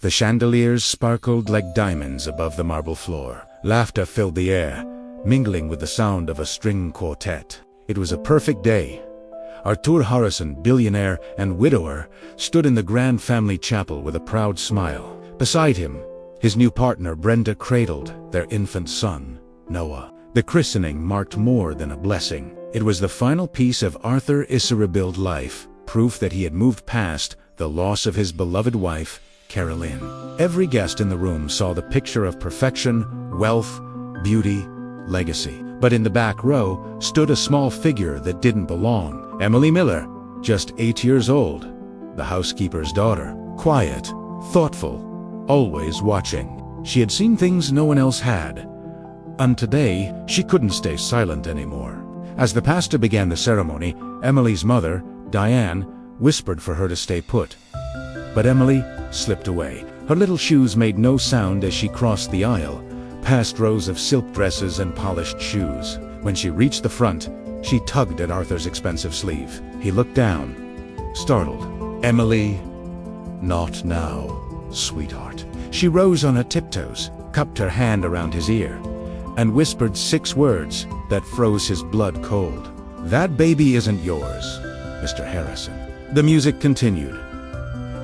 The chandeliers sparkled like diamonds above the marble floor. Laughter filled the air, mingling with the sound of a string quartet. It was a perfect day. Arthur Harrison, billionaire and widower, stood in the grand family chapel with a proud smile. Beside him, his new partner Brenda cradled their infant son, Noah. The christening marked more than a blessing. It was the final piece of Arthur Isserabill's life, proof that he had moved past the loss of his beloved wife, Caroline. Every guest in the room saw the picture of perfection, wealth, beauty, legacy. But in the back row stood a small figure that didn't belong. Emily Miller, just 8 years old, the housekeeper's daughter. Quiet, thoughtful, always watching. She had seen things no one else had. And today, she couldn't stay silent anymore. As the pastor began the ceremony, Emily's mother, Diane, whispered for her to stay put. But Emily slipped away. Her little shoes made no sound as she crossed the aisle, past rows of silk dresses and polished shoes. When she reached the front, she tugged at Arthur's expensive sleeve. He looked down, startled. "Emily, not now, sweetheart." She rose on her tiptoes, cupped her hand around his ear, and whispered 6 words that froze his blood cold. "That baby isn't yours, Mr. Harrison." The music continued.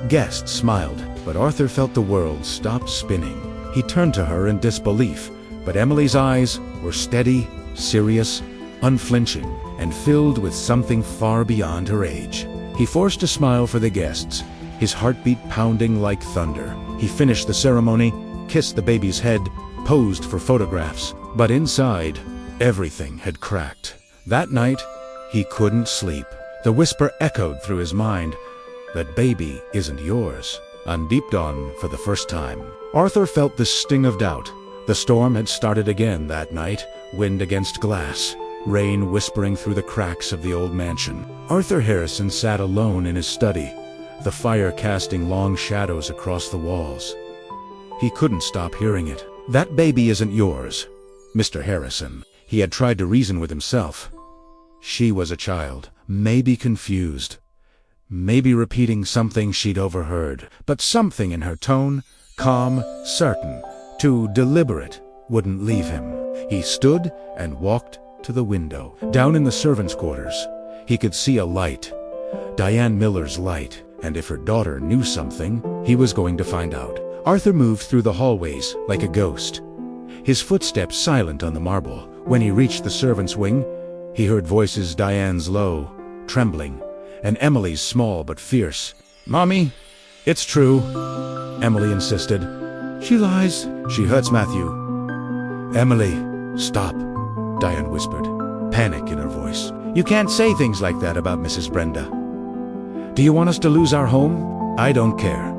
Guests smiled, but Arthur felt the world stop spinning. He turned to her in disbelief, but Emily's eyes were steady, serious, unflinching, and filled with something far beyond her age. He forced a smile for the guests, his heartbeat pounding like thunder. He finished the ceremony, kissed the baby's head, posed for photographs. But inside, everything had cracked. That night, he couldn't sleep. The whisper echoed through his mind, "That baby isn't yours." And deep dawn for the first time, Arthur felt the sting of doubt. The storm had started again that night, wind against glass, rain whispering through the cracks of the old mansion. Arthur Harrison sat alone in his study, the fire casting long shadows across the walls. He couldn't stop hearing it. "That baby isn't yours, Mr. Harrison." He had tried to reason with himself. She was a child, maybe confused, maybe repeating something she'd overheard, but something in her tone, calm, certain, too deliberate, wouldn't leave him. He stood and walked to the window. Down in the servants' quarters, he could see a light, Diane Miller's light, and if her daughter knew something, he was going to find out. Arthur moved through the hallways like a ghost, his footsteps silent on the marble. When he reached the servants' wing, he heard voices, Diane's low, trembling, and Emily's small but fierce. "Mommy, it's true," Emily insisted. "She lies. She hurts Matthew." "Emily, stop," Diane whispered, panic in her voice. "You can't say things like that about Mrs. Brenda. Do you want us to lose our home? I don't care.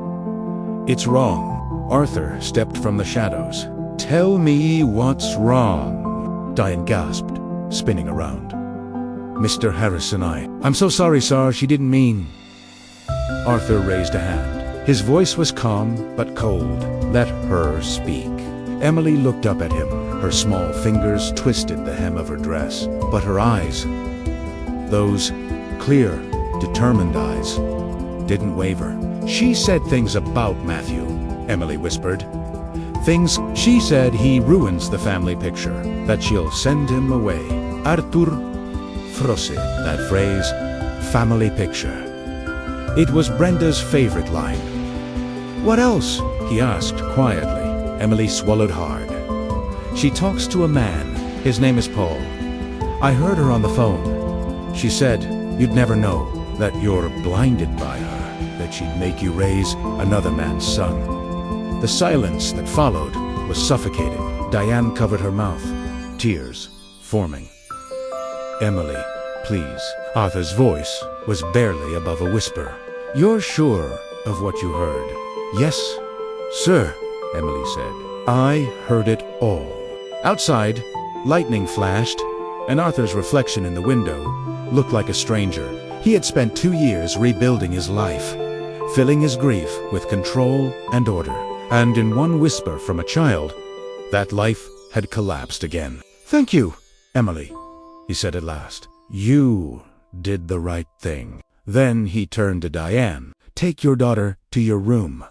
It's wrong." Arthur stepped from the shadows. "Tell me what's wrong," Diane gasped, spinning around. "Mr. Harrison, I'm so sorry, sir, she didn't mean." Arthur raised a hand. His voice was calm but cold. Let her speak. Emily looked up at him. Her small fingers twisted the hem of her dress, but her eyes, those clear, determined eyes, didn't waver. "She said things about Matthew," Emily whispered. "Things she said he ruins the family picture, that she'll send him away. Arthur Frosse, that phrase, family picture. It was Brenda's favorite line. "What else?" he asked quietly. Emily swallowed hard. "She talks to a man. His name is Paul. I heard her on the phone. She said you'd never know, that you're blinded by her, that she'd make you raise another man's son." The silence that followed was suffocating. Diane covered her mouth, tears forming. "Emily, please." Arthur's voice was barely above a whisper. "You're sure of what you heard?" "Yes, sir," Emily said. "I heard it all." Outside, lightning flashed, and Arthur's reflection in the window looked like a stranger. He had spent 2 years rebuilding his life, filling his grief with control and order. And in one whisper from a child, that life had collapsed again. "Thank you, Emily," he said at last. "You did the right thing." Then he turned to Diane. "Take your daughter to your room.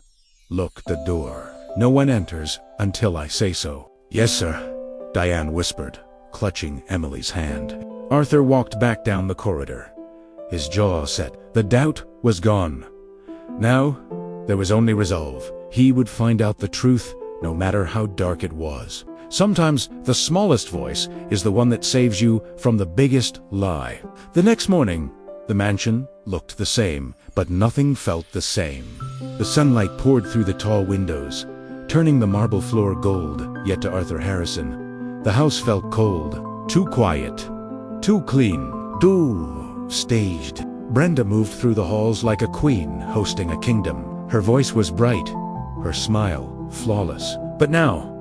Look the door. No one enters until I say so. Yes, sir, Diane whispered, clutching Emily's hand. Arthur walked back down the corridor. His jaw set. The doubt was gone. Now, there was only resolve. He would find out the truth, no matter how dark it was. Sometimes the smallest voice is the one that saves you from the biggest lie. The next morning, the mansion looked the same, but nothing felt the same. The sunlight poured through the tall windows, turning the marble floor gold, yet to Arthur Harrison, the house felt cold, too quiet, too clean, too staged. Brenda moved through the halls like a queen hosting a kingdom. Her voice was bright, her smile flawless. But now,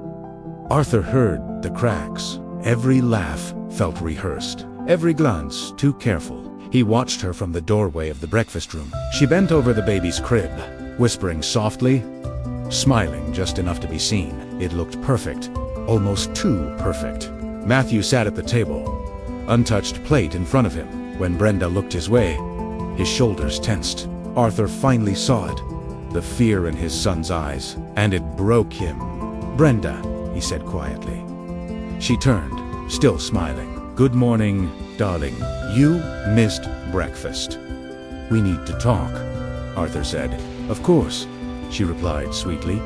Arthur heard the cracks. Every laugh felt rehearsed, every glance too careful. He watched her from the doorway of the breakfast room. She bent over the baby's crib, whispering softly, smiling just enough to be seen. It looked perfect, almost too perfect. Matthew sat at the table, untouched plate in front of him. When Brenda looked his way, his shoulders tensed. Arthur finally saw it, the fear in his son's eyes, and it broke him. "Brenda," he said quietly. She turned, still smiling. "Good morning, darling. You missed breakfast." "We need to talk," Arthur said. "Of course," she replied sweetly,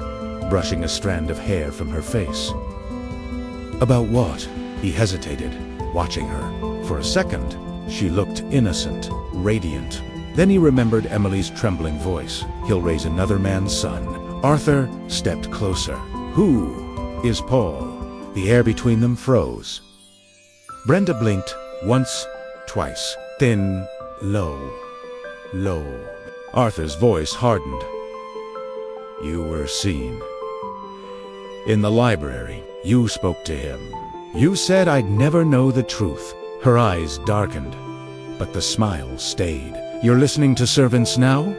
brushing a strand of hair from her face. "About what?" He hesitated, watching her. For a second, she looked innocent, radiant. Then he remembered Emily's trembling voice. He'll raise another man's son. Arthur stepped closer. "Who is Paul?" The air between them froze. Brenda blinked once, twice. Thin, low, low. Arthur's voice hardened. "You were seen. In the library, you spoke to him. You said I'd never know the truth." Her eyes darkened, but the smile stayed. "You're listening to servants now?"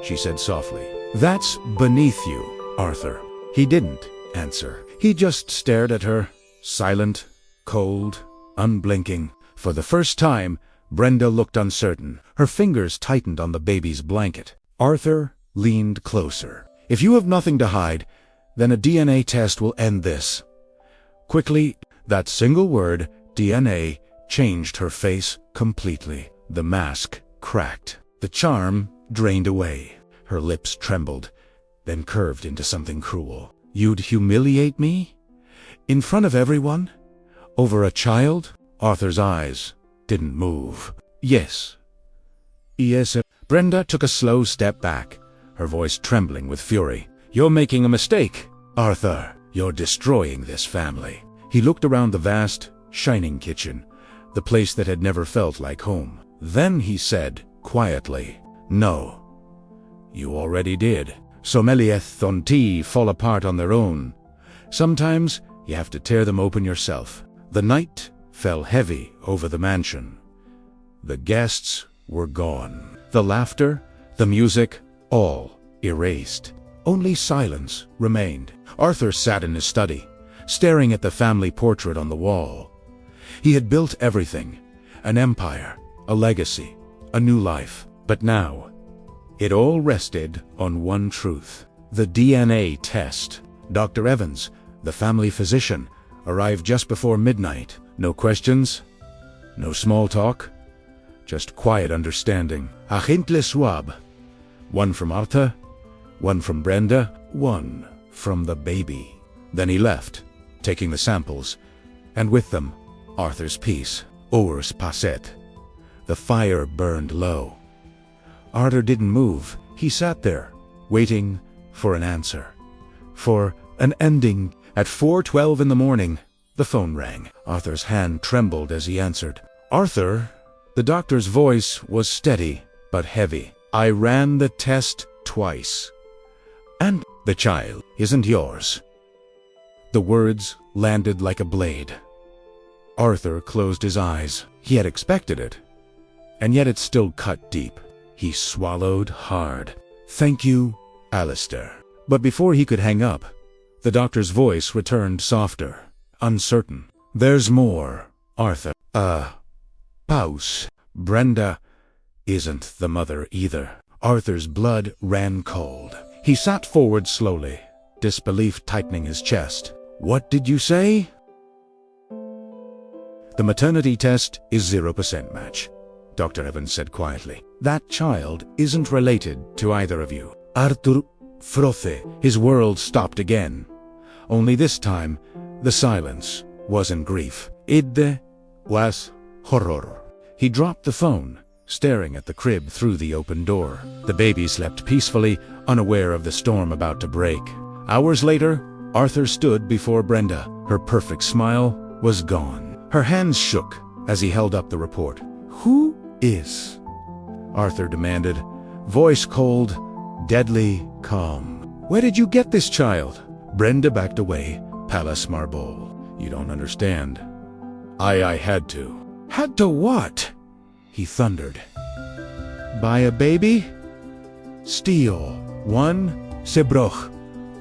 she said softly. "That's beneath you, Arthur." He didn't answer. He just stared at her, silent, cold, unblinking. For the first time, Brenda looked uncertain. Her fingers tightened on the baby's blanket. Arthur leaned closer. "If you have nothing to hide, then a DNA test will end this." Quickly, that single word, DNA, changed her face completely. The mask cracked. The charm drained away. Her lips trembled, then curved into something cruel. "You'd humiliate me? In front of everyone? Over a child?" Arthur's eyes didn't move. "Yes. Yes." Brenda took a slow step back, her voice trembling with fury. "You're making a mistake, Arthur. You're destroying this family." He looked around the vast, shining kitchen, the place that had never felt like home. Then he said, quietly, "No. You already did. Sommelieth Thonti fall apart on their own. Sometimes you have to tear them open yourself." The night fell heavy over the mansion. The guests were gone. The laughter, the music, all erased. Only silence remained. Arthur sat in his study, staring at the family portrait on the wall. He had built everything, an empire, a legacy, a new life. But now, it all rested on one truth. The DNA test. Dr. Evans, the family physician, arrived just before midnight. No questions, no small talk, just quiet understanding. Agent Le Swab. One from Arthur, one from Brenda, one from the baby. Then he left, taking the samples, and with them, Arthur's piece. Ours passet. The fire burned low. Arthur didn't move. He sat there, waiting for an answer, for an ending. At 4:12 in the morning, the phone rang. Arthur's hand trembled as he answered. "Arthur," the doctor's voice was steady but heavy. "I ran the test twice. And the child isn't yours." The words landed like a blade. Arthur closed his eyes. He had expected it, and yet it still cut deep. He swallowed hard. "Thank you, Alistair." But before he could hang up, the doctor's voice returned softer, uncertain. "There's more, Arthur. Pause. Brenda isn't the mother either." Arthur's blood ran cold. He sat forward slowly, disbelief tightening his chest. "What did you say?" "The maternity test is 0% match," Dr. Evans said quietly. "That child isn't related to either of you." Arthur froze. His world stopped again. Only this time, the silence wasn't grief. It was horror. He dropped the phone, staring at the crib through the open door. The baby slept peacefully, unaware of the storm about to break. Hours later, Arthur stood before Brenda. Her perfect smile was gone. Her hands shook as he held up the report. "Who is?" Arthur demanded, voice cold, deadly calm. "Where did you get this child?" Brenda backed away, palace marble. "You don't understand. I had to." "Had to what?" he thundered. "Buy a baby? Steal one? Sebroch."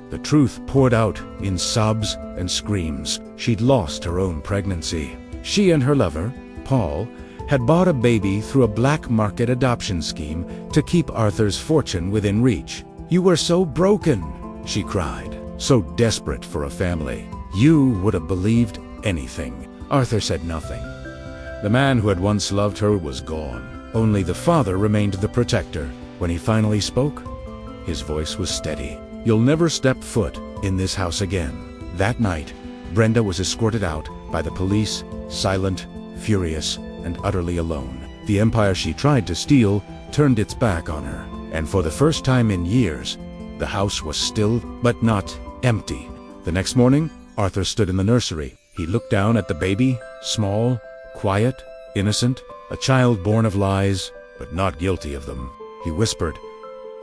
The truth poured out in sobs and screams. She'd lost her own pregnancy. She and her lover, Paul, had bought a baby through a black market adoption scheme to keep Arthur's fortune within reach. "You were so broken," she cried, "so desperate for a family. You would have believed anything." Arthur said nothing. The man who had once loved her was gone. Only the father remained the protector. When he finally spoke, his voice was steady. "You'll never step foot in this house again." That night, Brenda was escorted out by the police, silent, furious, and utterly alone. The empire she tried to steal turned its back on her, and for the first time in years, the house was still but not empty. The next morning, Arthur stood in the nursery. He looked down at the baby, small, quiet, innocent, a child born of lies, but not guilty of them. He whispered,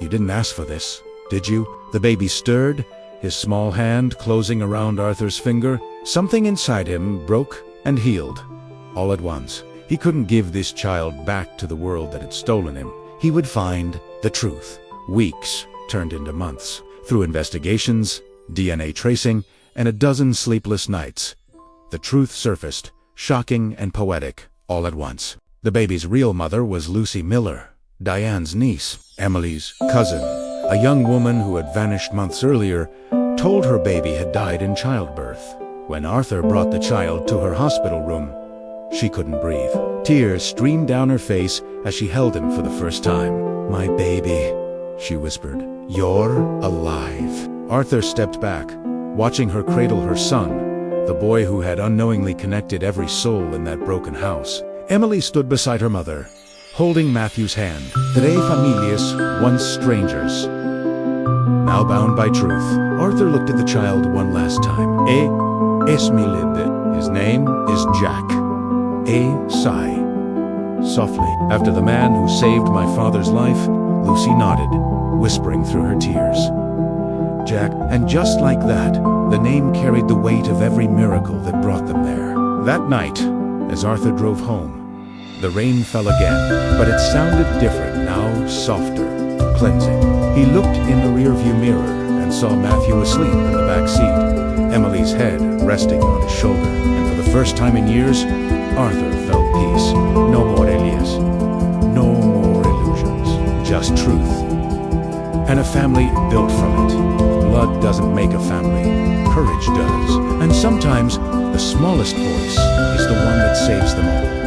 "You didn't ask for this, did you?" The baby stirred, his small hand closing around Arthur's finger. Something inside him broke and healed, all at once. He couldn't give this child back to the world that had stolen him. He would find the truth. Weeks turned into months. Through investigations, DNA tracing, and a dozen sleepless nights, the truth surfaced, shocking and poetic, all at once. The baby's real mother was Lucy Miller, Diane's niece, Emily's cousin. A young woman who had vanished months earlier told her baby had died in childbirth. When Arthur brought the child to her hospital room, she couldn't breathe. Tears streamed down her face as she held him for the first time. "My baby," she whispered. "You're alive." Arthur stepped back, watching her cradle her son, the boy who had unknowingly connected every soul in that broken house. Emily stood beside her mother, holding Matthew's hand. Tres familias, once strangers, now bound by truth. Arthur looked at the child one last time. Es mi lid. His name is Jack. A sigh. Softly, after the man who saved my father's life, Lucy nodded, whispering through her tears. Jack, and just like that, the name carried the weight of every miracle that brought them there. That night, as Arthur drove home, the rain fell again, but it sounded different now, softer, cleansing. He looked in the rearview mirror and saw Matthew asleep in the back seat, Emily's head resting on his shoulder. And for the first time in years, Arthur felt peace. No more Elias, no more illusions, just truth. And a family built from it. Blood doesn't make a family, courage does. And sometimes the smallest voice is the one that saves them all.